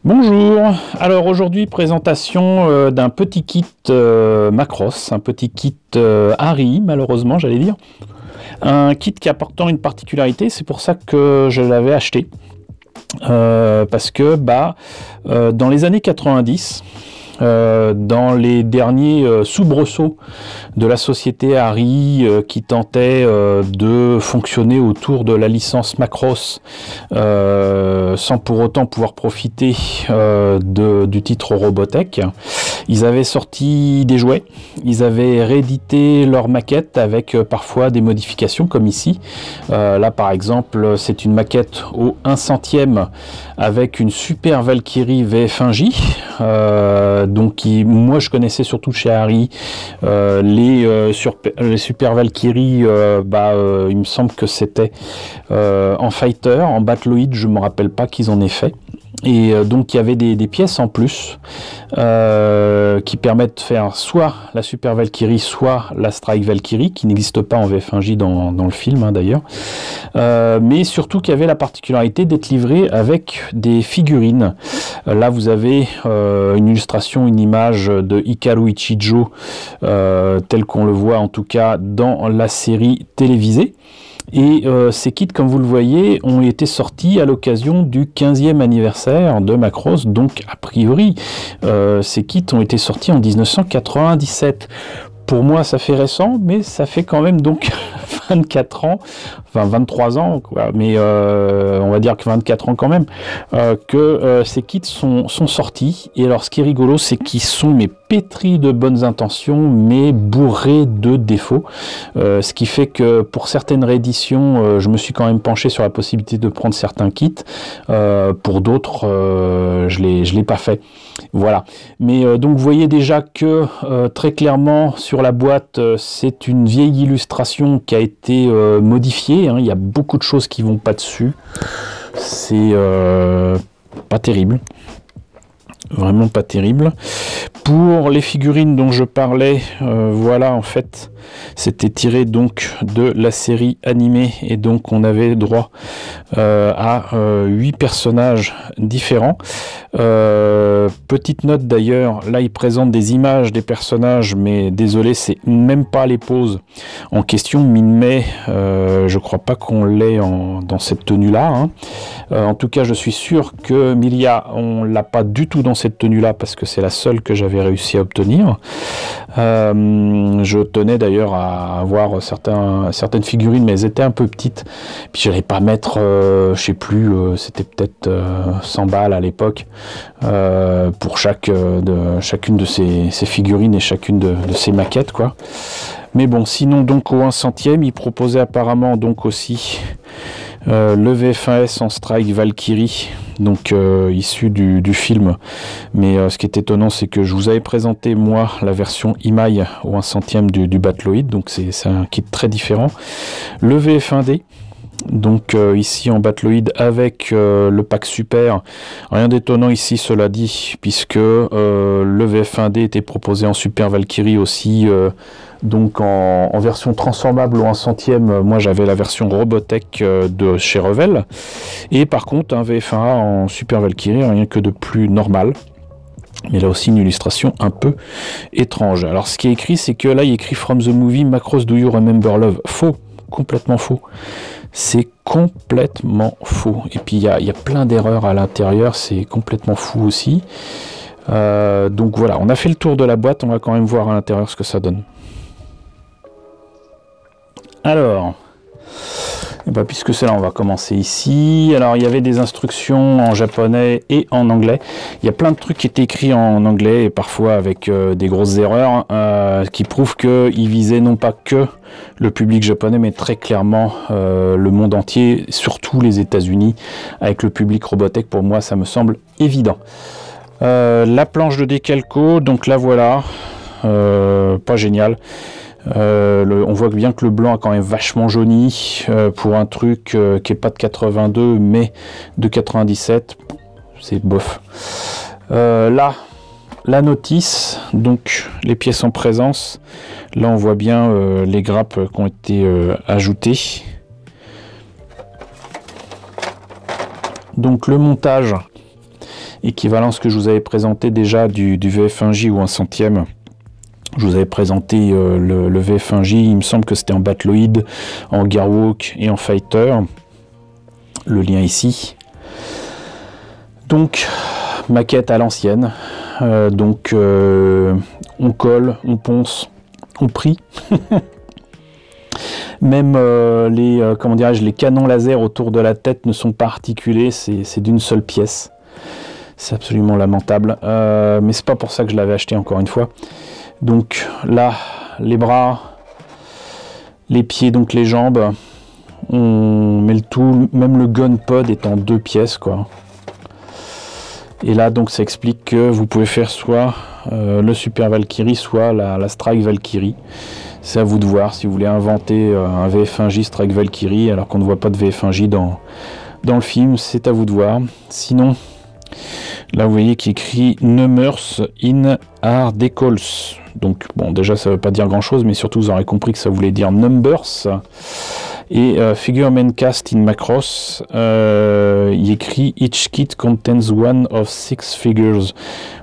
Bonjour, alors aujourd'hui présentation d'un petit kit Macross, un petit kit Harry malheureusement j'allais dire. Un kit qui a pourtant une particularité, c'est pour ça que je l'avais acheté. Parce que dans les années 90, dans les derniers soubresauts de la société Harry qui tentait de fonctionner autour de la licence Macross sans pour autant pouvoir profiter du titre Robotech, ils avaient sorti des jouets, ils avaient réédité leurs maquettes avec parfois des modifications comme ici. Là par exemple c'est une maquette au 1/100e avec une Super Valkyrie VF1J. Donc moi je connaissais surtout chez Harry les Super Valkyrie, il me semble que c'était en fighter, en battloid, je me rappelle pas qu'ils en aient fait. Et donc il y avait des pièces en plus qui permettent de faire soit la Super Valkyrie, soit la Strike Valkyrie, qui n'existe pas en VF1J dans le film d'ailleurs. Mais surtout qu'il y avait la particularité d'être livré avec des figurines. Là vous avez une illustration, une image de Hikaru Ichijo tel qu'on le voit en tout cas dans la série télévisée. Et ces kits, comme vous le voyez, ont été sortis à l'occasion du 15e anniversaire de Macross. Donc, a priori, ces kits ont été sortis en 1997. Pour moi, ça fait récent, mais ça fait quand même donc 24 ans, enfin 23 ans, quoi, mais on va dire que 24 ans quand même, que ces kits sont sortis. Et alors, ce qui est rigolo, c'est qu'ils sont pétris de bonnes intentions, mais bourrés de défauts. Ce qui fait que pour certaines rééditions, je me suis quand même penché sur la possibilité de prendre certains kits. Pour d'autres, je l'ai pas fait. Voilà. Mais donc vous voyez déjà que très clairement sur la boîte, c'est une vieille illustration qui a été modifiée. Il y a beaucoup de choses qui vont pas dessus. C'est pas terrible. Vraiment pas terrible. Pour les figurines dont je parlais, voilà, en fait, c'était tiré donc de la série animée et donc on avait droit à 8 personnages différents. Petite note d'ailleurs, là il présente des images des personnages, mais désolé, c'est même pas les poses en question. Min-May, je crois pas qu'on l'ait dans cette tenue-là. En tout cas, je suis sûr que Milia, on l'a pas du tout dans cette tenue-là parce que c'est la seule que j'avais réussi à obtenir. Je tenais d'ailleurs à avoir certaines figurines, mais elles étaient un peu petites. Puis je n'allais pas mettre, je sais plus, c'était peut-être 100 balles à l'époque pour chacune de ces figurines et chacune de ces maquettes, quoi. Mais bon, sinon donc au 1/100e, il proposait apparemment donc aussi le VF1S en Strike Valkyrie, donc issu du film. Mais ce qui est étonnant, c'est que je vous avais présenté moi la version Imai au 1/100e du Battloid, donc c'est un kit très différent. Le VF1D, donc ici en Battloid avec le pack super, rien d'étonnant ici cela dit, puisque le VF1D était proposé en Super Valkyrie aussi, donc en version transformable au 1/100e. Moi j'avais la version Robotech de chez Revell, et par contre un VF1A en Super Valkyrie, rien que de plus normal. Mais là aussi une illustration un peu étrange. Alors ce qui est écrit, c'est que là il est écrit From the movie Macross Do You Remember Love. Faux, complètement faux. C'est complètement faux. Et puis il y a plein d'erreurs à l'intérieur, c'est complètement fou aussi. Donc voilà, on a fait le tour de la boîte, on va quand même voir à l'intérieur ce que ça donne. Alors, puisque c'est là, on va commencer ici. Alors, il y avait des instructions en japonais et en anglais. Il y a plein de trucs qui étaient écrits en anglais et parfois avec des grosses erreurs qui prouvent qu'ils visaient non pas que le public japonais, mais très clairement le monde entier, surtout les États-Unis, avec le public Robotech. Pour moi, ça me semble évident. La planche de décalco, donc la voilà, pas génial. On voit bien que le blanc a quand même vachement jauni pour un truc qui est pas de 82 mais de 97, c'est bof. Là, la notice, donc les pièces en présence. Là, on voit bien les grappes qui ont été ajoutées. Donc le montage, équivalent à ce que je vous avais présenté déjà du VF1J ou un centième. Je vous avais présenté le VF1J, il me semble que c'était en Battloid, en Gearwalk et en Fighter. Le lien ici. Donc, maquette à l'ancienne. On colle, on ponce, on prie. Même les canons laser autour de la tête ne sont pas articulés, c'est d'une seule pièce. C'est absolument lamentable. Mais c'est pas pour ça que je l'avais acheté, encore une fois. Donc là, les bras, les pieds, donc les jambes, on met le tout, même le gun pod est en 2 pièces, quoi. Et là, donc, ça explique que vous pouvez faire soit le Super Valkyrie, soit la Strike Valkyrie. C'est à vous de voir si vous voulez inventer un VF1J Strike Valkyrie, alors qu'on ne voit pas de VF1J dans le film, c'est à vous de voir. Sinon, là, vous voyez qu'il écrit Numbers in Art Decals. Donc, bon, déjà, ça ne veut pas dire grand-chose, mais surtout, vous aurez compris que ça voulait dire Numbers. Et Figure Main Cast in Macross, il écrit Each kit contains one of 6 figures.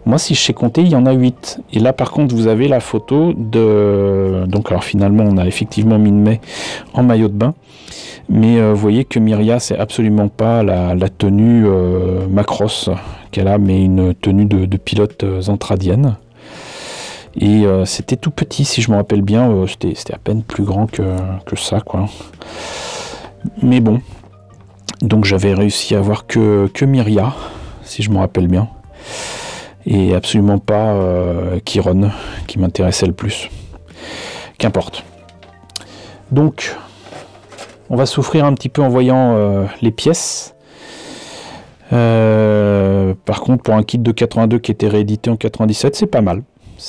Moi, si je sais compter, il y en a 8. Et là, par contre, vous avez la photo de... Donc, alors finalement, on a effectivement Minmay en maillot de bain. Mais vous voyez que Miria, c'est absolument pas la tenue Macross qu'elle a, mais une tenue de pilote zentradienne. Et c'était tout petit, si je me rappelle bien, c'était à peine plus grand que ça, quoi. Mais bon, donc j'avais réussi à avoir que Miria, si je me rappelle bien, et absolument pas Chiron, qui m'intéressait le plus. Qu'importe. Donc, on va souffrir un petit peu en voyant les pièces. Par contre, pour un kit de 82 qui était réédité en 97, c'est pas mal.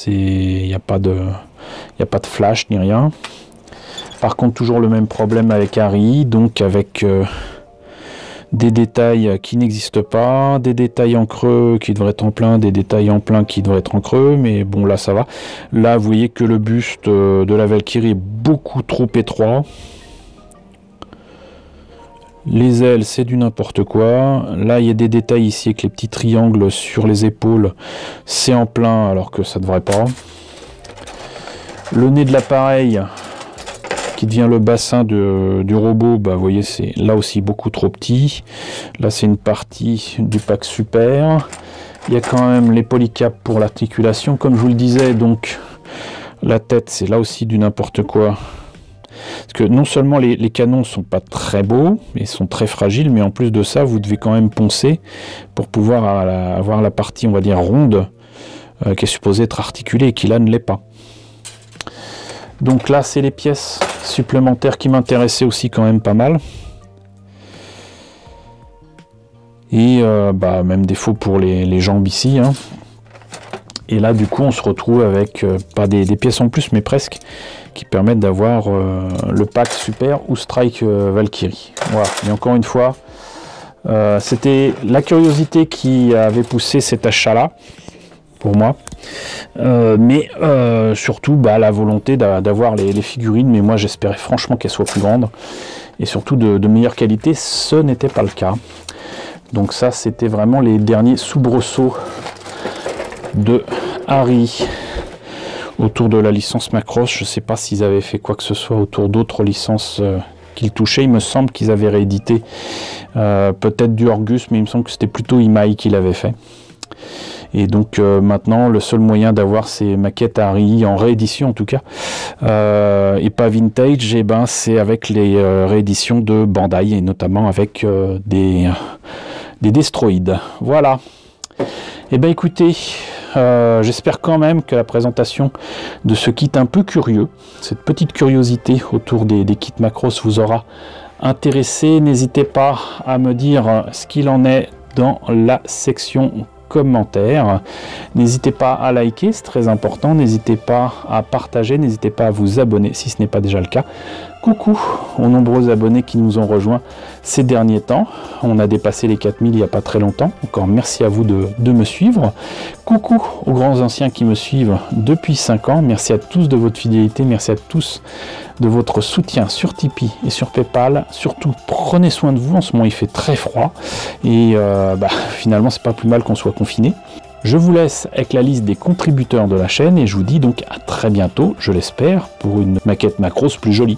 Il n'y a pas de flash ni rien. Par contre, toujours le même problème avec Harry, donc avec des détails qui n'existent pas, des détails en creux qui devraient être en plein, des détails en plein qui devraient être en creux, mais bon, là ça va. Là, vous voyez que le buste de la Valkyrie est beaucoup trop étroit. Les ailes, c'est du n'importe quoi. Là, il y a des détails ici avec les petits triangles sur les épaules. C'est en plein alors que ça devrait pas. Le nez de l'appareil, qui devient le bassin du robot, bah, vous voyez, c'est là aussi beaucoup trop petit. Là, c'est une partie du pack super. Il y a quand même les polycaps pour l'articulation. Comme je vous le disais, donc, la tête, c'est là aussi du n'importe quoi. Parce que non seulement les canons sont pas très beaux, mais sont très fragiles, mais en plus de ça, vous devez quand même poncer pour pouvoir avoir la partie, on va dire, ronde, qui est supposée être articulée et qui là ne l'est pas. Donc là, c'est les pièces supplémentaires qui m'intéressaient aussi quand même pas mal. Et même défaut pour les jambes ici, hein. Et là, du coup, on se retrouve avec pas des pièces en plus, mais presque, qui permettent d'avoir le pack Super ou Strike Valkyrie. Voilà. Et encore une fois, c'était la curiosité qui avait poussé cet achat-là, pour moi. Mais surtout, la volonté d'avoir les figurines. Mais moi, j'espérais franchement qu'elles soient plus grandes. Et surtout de meilleure qualité. Ce n'était pas le cas. Donc ça, c'était vraiment les derniers soubresauts de Harry autour de la licence Macross. Je ne sais pas s'ils avaient fait quoi que ce soit autour d'autres licences qu'ils touchaient. Il me semble qu'ils avaient réédité peut-être du Orgus, mais il me semble que c'était plutôt Imai qui l'avait fait. Et donc maintenant, le seul moyen d'avoir ces maquettes Harry, en réédition en tout cas, et pas vintage, c'est avec les rééditions de Bandai, et notamment avec des Destroid. Voilà. Et écoutez, j'espère quand même que la présentation de ce kit un peu curieux, cette petite curiosité autour des kits Macross vous aura intéressé. N'hésitez pas à me dire ce qu'il en est dans la section commentaires. N'hésitez pas à liker, c'est très important. N'hésitez pas à partager, n'hésitez pas à vous abonner si ce n'est pas déjà le cas. Coucou aux nombreux abonnés qui nous ont rejoints ces derniers temps. On a dépassé les 4000 il n'y a pas très longtemps. Encore merci à vous de me suivre. Coucou aux grands anciens qui me suivent depuis 5 ans. Merci à tous de votre fidélité. Merci à tous de votre soutien sur Tipeee et sur Paypal. Surtout, prenez soin de vous. En ce moment, il fait très froid. Et finalement, c'est pas plus mal qu'on soit confiné. Je vous laisse avec la liste des contributeurs de la chaîne et je vous dis donc à très bientôt, je l'espère, pour une maquette Macros plus jolie.